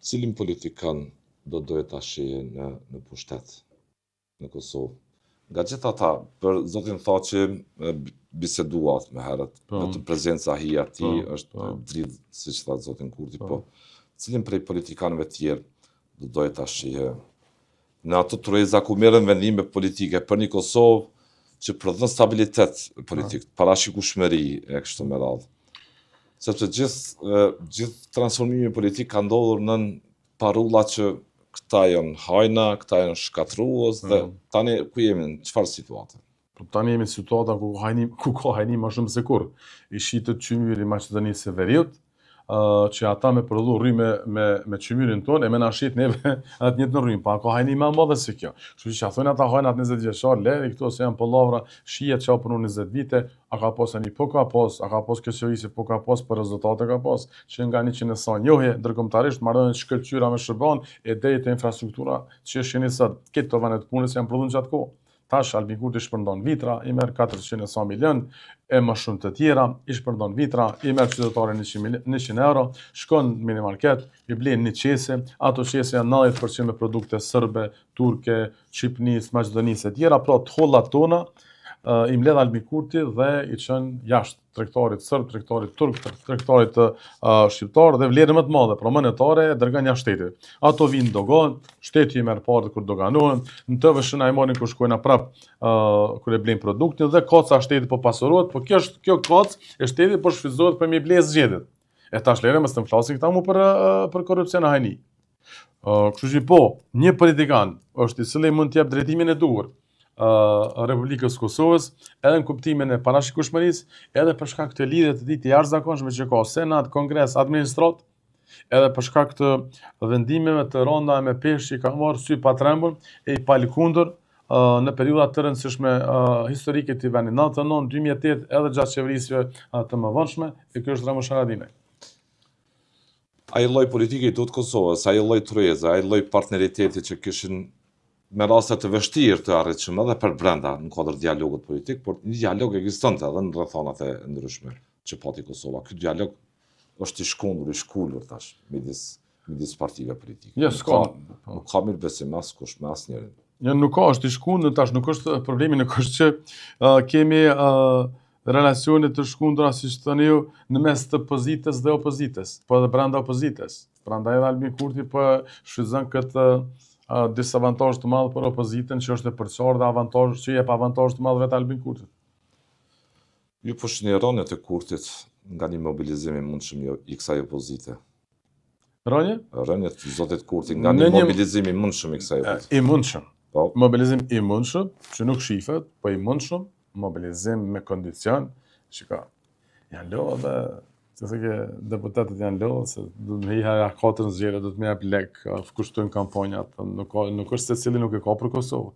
Cilin politikan do doje ta shihje në pushtet në Kosovë? Nga gjitha ta, për zotin tha që biseduat me herët, në të prezenca hi ati është dridh, si që tha zotin Kurti, po cilin prej politikanëve tjerë do doje ta shihje në ato tureza ku merren vendime politike për një Kosovë që prodhon stabilitet politik, parashikueshmëri e kështu me radhë. Sepse gjithë transformimi politik ka ndodhur nën parulla që këta janë hajna, këta janë shkatrues dhe tani ku jemi në çfarë situate? Tani jemi në situata ku ka hajni më shumë se kurrë. I shitet qymyri Maqedonisë së Veriut, që ata me prodhu rrymë me qymyrin tonë, e me na shit neve atë njëtë në rrymë, pa ka hajni më madhe se kjo. Kështu që thonë ata hajnë atë 20 vjeçar, leri këto se janë pollavra, shihet që punu 20 vite, a ka pas ani po ka pas, a ka pas kësirisi po ka pas, për rezultate ka pas, që nga 100 sa njohje ndërkombëtarisht marrën shkëlqyra me Shërban e deri te infrastruktura që shihni sot, këto vanet punës janë prodhuar gjatë kohë. Tash Albin Kurti shpërndon vitra, i merr 400 sa milion, e më shumë të tjera, i shpërndon vitra, i merr qytetare 100 euro, shkon në minimarket, i blen një qese, ato qese janë 90% me produkte serbe, turke, Shqipnis, Maqedonisë e tjera, pra të hollat tona, i mbledh Albin Kurti dhe i çon jashtë tregtarit serb, tregtarit turk, tregtarit shqiptar dhe vlerën më të madhe, pra monetare e dërgon jashtë shtetit. Ato vinë dogan, shteti i merr parë kur doganohen, në të vëshën ai marrin kur shkojnë prap kur e blejnë produktin dhe koca shtetit po pasurohet, po kjo kocë e shtetit po shfrytëzohet për mi blej zgjedhjet. E tash lere mos të flasin këta mu për korrupsion e hajni. Kështu që po, një politikan është i cili mund të jap drejtimin e duhur Republikës Kosovës, edhe në kuptimin e parashikueshmërisë, edhe për shkak të lidhjeve të tij të jashtëzakonshme që ka Senat, Kongres, Administrat, edhe për shkak të vendimeve të rënda me peshë që ka marrë sy pa trembur e i palkundur në periudha të rëndësishme historike të vendit 99, 2008 edhe gjatë qeverisjeve të mëvonshme, e kjo është Ramush Haradinaj. Ai lloj politike i të Kosovës, ai lloj tureze, ai lloj partneriteti që kishin me raste të vështirë të arritshme edhe për brenda në kuadër dialogut politik, por një dialog ekzistonte edhe në rrethonat e ndryshme që pati Kosova. Ky dialog është i shkundur, i shkullur tash midis partive politike. Jo, nuk ka mirëbesim askush me asnjërin. Jo, nuk ka, është i shkundur tash, nuk është problemi, nuk është që kemi relacione të shkundura, siç thoni ju, në mes të pozitës dhe opozitës, po edhe brenda opozitës. Prandaj edhe Albin Kurti po shfrytëzon këtë disavantazh të madh për opozitën që është e përçarë dhe avantazh që jep avantazh të madh vetë Albin Kurtit. Ju po shihni rënjet e Kurtit nga një mobilizim i mundshëm i kësaj opozite. Rënje? Rënjet të zotit Kurti nga një mobilizim i mundshëm i kësaj opozite. I mundshëm. Po. Mobilizim i mundshëm, që nuk shifet, po i mundshëm, mobilizim me kondicion, që ka janë lodhë dhe se ke deputetët janë lodhë, se do të me iha 4 zgjedhje, do të me jap lek, kushtojnë kampanjat, nuk është se cili nuk e ka për Kosovë.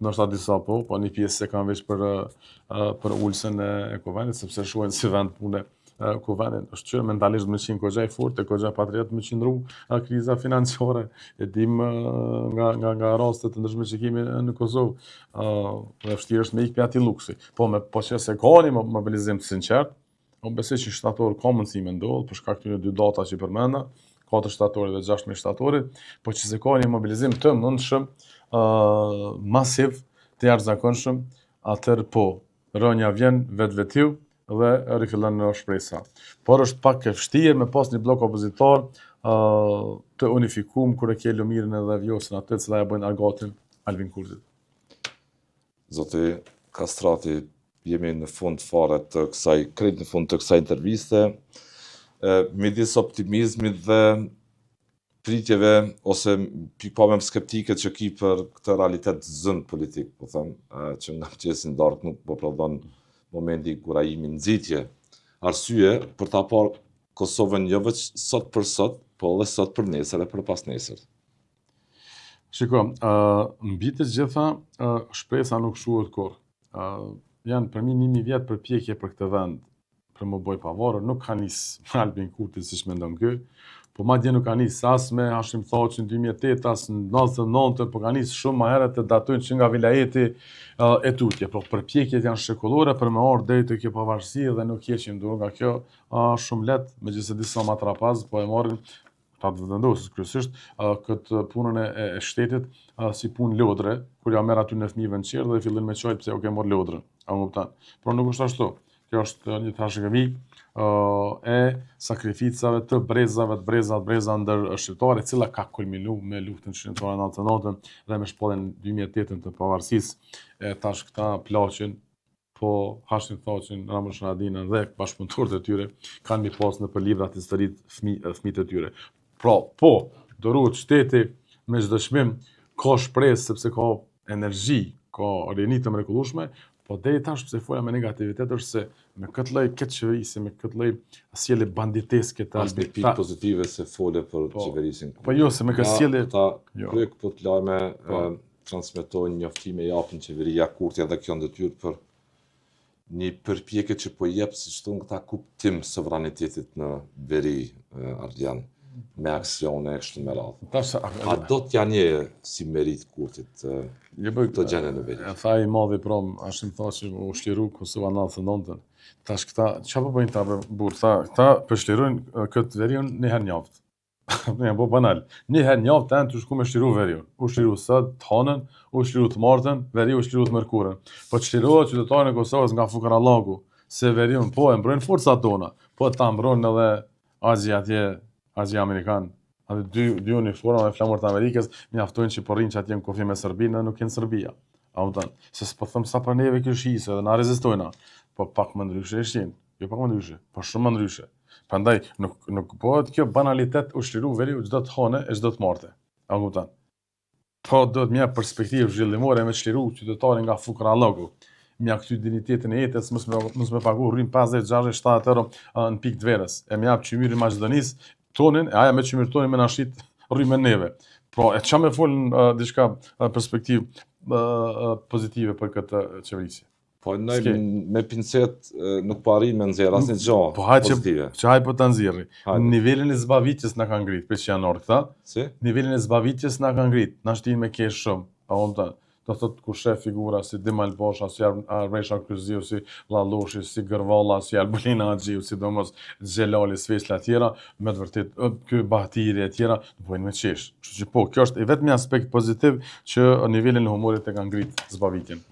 Ndoshta disa po një pjesë se kanë veç për ulsen e Kuvendit, sepse shohin si vend pune Kuvendit. Është që mentalisht më qenë kogja i fortë, kogja patriot më qëndru kriza financiare, e dim nga rastet të ndryshme që kemi në Kosovë, dhe vështirë është me ikë për ati luksi. Po që se ka një mobilizim të sinqert, unë besoj që shtator ka mundësi me ndodhë, për shkak të 2 data që përmenda, 4 shtatorit dhe 16 shtatorit, po që se ka një mobilizim të mundshëm, masiv, të jashtëzakonshëm, atëherë po, rënja vjen vetvetiu dhe rifillon në shpresa. Por është pak e vështirë me pas një blok opozitar të unifikuar kur e ke Lumirin edhe Vjosën atë që ja bojnë argatin Albin Kurtit. Zoti Kastrati, jemi në fund fare të kësaj interviste, midis optimizmit dhe pritjeve ose pikpamjen skeptike që ki për këtë realitet zënd politik, po them, që nga mëngjesin darkë nuk po prodhon momenti kur ai jemi nxitje. Arsye për ta parë Kosovën jo vetëm sot për sot, po edhe sot për nesër e për pas nesër. Shiko, mbi të gjitha, shpresa nuk shuhet kurrë. Janë për mi 1000 vjetë përpjekje për këtë vend, për më boj pavarur, nuk ka nisë me Albin Kurti siç mendon ky, po madje nuk ka nisë as me Hashim Thaçin 2008, as në 99, po ka nisë shumë më herët të datojnë që nga vilajeti e tutje. Por përpjekjet janë shekullore për me ardhur deri te kjo pavarësi dhe nuk heqim dorë nga kjo shumë lehtë, megjithëse disa matrapaz po e marrin ta të vendosës kryesisht këtë punën e shtetit si punë lodre, kur ja merr aty në fëmijëve në qerr dhe fillojnë me çojt pse u ke marr lodrën. A kupton? Por nuk është ashtu. Kjo është një trashëgimi e sakrificave të breza ndër shqiptarë, e cila ka kulminu me luftën shqiptare 99 dhe me shpalljen 2008 të pavarësisë. Tash këta plaqin po Hashim Thaçin, Ramush Haradinën dhe bashkëpunëtorët e tyre kanë mi pas në për livrat historitë fëmijët e tyre. Pra, po, duhet shteti me çdo çmim ka shpresë sepse ka energji, ka rini të mrekullueshme, po deri tash pse fola me negativitet është se me këtë lloj keqërisë, me këtë lloj sjellje banditeske të As një pikë pozitive se fole për qeverisin. Po jo, se me këtë sjellje ta kryek po të lajme transmetojnë njoftime japën qeveria kurti edhe kjo ndëtyrë për një përpjekje që po jep si çton këta kuptim sovranitetit në veri Ardian me aksione kështu me radhë. A do t'ja një si merit kurtit të gjene në veri? Tha i madhi prom, Hashim Thaçi u shliru Kosova 99. Tash këta, çfarë po bëjnë ta burr? Këta përshlirojnë këtë veriun një herë njavtë. Ne po banal. Një herë njavtë janë të shku me shliru veriun. U shliru sot, të hanën, u shliru të martën, veri u shliru të mërkurën. Po të shlirohet qytetarën e Kosovës nga Fukarallaku, se veriun po e mbrojnë forcat tona, po ta mbrojnë edhe Azia Amerikan. Atë dy uniforma me flamur të Amerikës mjaftojnë që po rrinë që atje në kufi me Serbinë dhe nuk jenë Serbia. A më thënë, se s'po thëmë sa për neve kjo shisë edhe na rezistojna, po pak më ndryshe ishtin, jo pak më ndryshe, po shumë më ndryshe. Prandaj nuk bëhet kjo banalitet u shliru veri u çdo të hane e çdo të marte. A më thënë. Po do të mja perspektivë zhvillimore me shliru qytetarin nga Fukarallaku. Mja këty dignitetin e jetës, mos me pagu rrim 50, 60, 70 euro në pikë të verës. E mja qymyri Maqedonisë tonin, e aja me qymyri tonin me nashit rrim e neve. Pra, e qa me folën diçka perspektivë pozitive për këtë qeverisje. Po me pincet nuk po arrim me nxjerr asnjë gjë pozitive. Po haj po ta nxjerri. Nivelin e zbavitjes na ka ngrit për janar këta. Si? Nivelin e zbavitjes na ka ngrit. Na shtin me kesh shumë. Pa do thot ku shef figura si Dimal Bosha, si Armesha Kryziu, si Llalloshi, si Gërvalla, si Albulina Haxhiu, sidomos Xhelali, Svesla e tjera, me të vërtet ky Bahtiri e tjera bojnë me qesh. Kështu që po, kjo është vetëm një aspekt pozitiv që nivelin e humorit e ka ngrit zbavitjen.